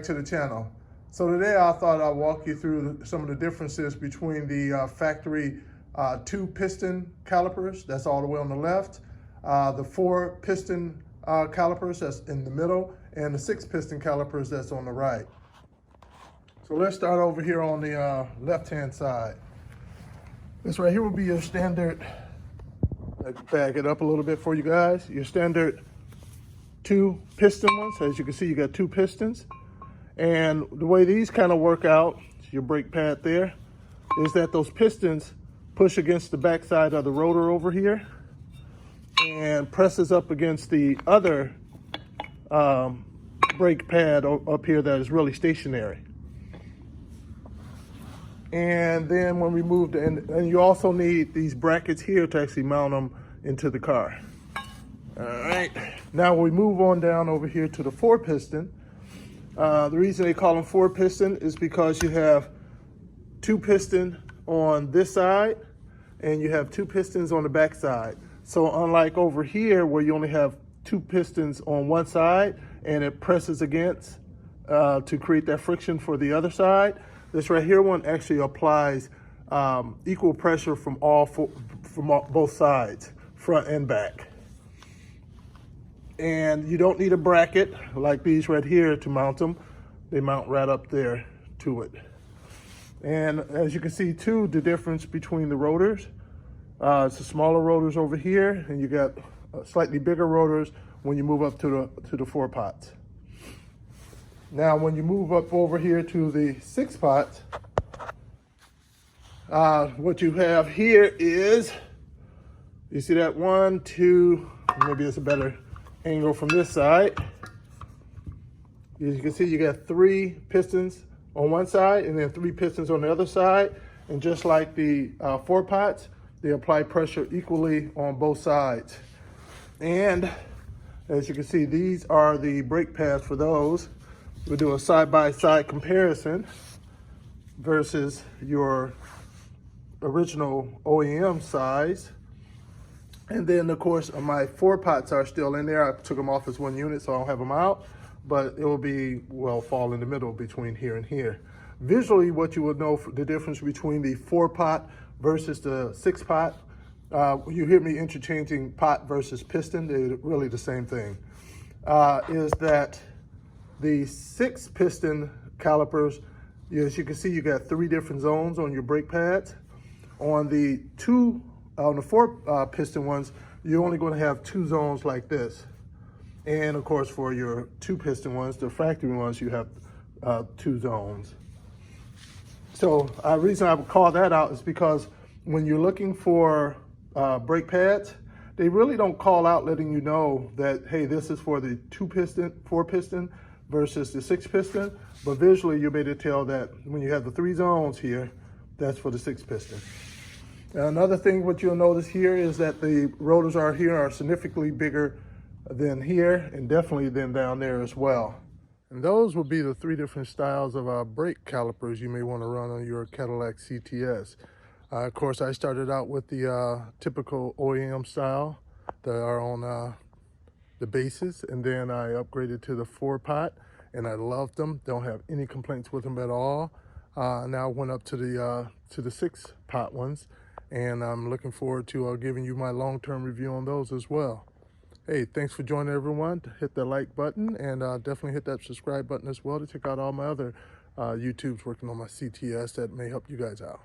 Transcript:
back to the channel. So today I thought I'd walk you through some of the differences between the factory 2 piston calipers, that's all the way on the left, the 4 piston calipers that's in the middle, and the 6 piston calipers that's on the right. So let's start over here on the left-hand side. This right here will be your standard, let's back it up a little bit for you guys, your standard 2 piston ones. As you can see, you got 2 pistons. And the way these kind of work out, your brake pad there, is that those pistons push against the backside of the rotor over here and presses up against the other brake pad up here that is really stationary. And then when we move, and you also need these brackets here to actually mount them into the car. All right, now we move on down over here to the 4 piston. The reason they call them 4 piston is because you have 2 pistons on this side and you have 2 pistons on the back side. So unlike over here where you only have 2 pistons on one side and it presses against to create that friction for the other side, this right here one actually applies equal pressure from both sides, front and back. And you don't need a bracket like these right here to mount them. They mount right up there to it. And as you can see too, the difference between the rotors, it's the smaller rotors over here, and you got slightly bigger rotors when you move up to the 4 pots. Now, when you move up over here to the 6 pots, what you have here is, you see that 1, 2, maybe it's a better angle from this side. As you can see, you got 3 pistons on one side and then 3 pistons on the other side. And just like the 4 pots, they apply pressure equally on both sides. And as you can see, these are the brake pads for those. We'll do a side-by-side comparison versus your original OEM size. And then, of course, my 4 pots are still in there. I took them off as 1 unit, so I don't have them out. But it will be, well, fall in the middle between here and here. Visually, what you would know for the difference between the 4 pot versus the 6 pot, you hear me interchanging pot versus piston, they're really the same thing, is that the 6 piston calipers, as you can see, you got 3 different zones on your brake pads. On the 4 piston ones, you're only going to have 2 zones like this. And of course, for your 2 piston ones, the factory ones, you have 2 zones. So the reason I would call that out is because when you're looking for brake pads, they really don't call out letting you know that, hey, this is for the 4 piston versus the 6 piston. But visually, you'll be able to tell that when you have the 3 zones here, that's for the 6 piston. Now, another thing what you'll notice here is that the rotors here are significantly bigger than here and definitely than down there as well. And those will be the 3 different styles of brake calipers you may want to run on your Cadillac CTS. Of course, I started out with the typical OEM style that are on the bases, and then I upgraded to the 4 pot, and I loved them. Don't have any complaints with them at all. Now I went up to the 6 pot ones, and I'm looking forward to giving you my long-term review on those as well. Hey, thanks for joining everyone. Hit the like button and definitely hit that subscribe button as well to check out all my other YouTubes working on my CTS that may help you guys out.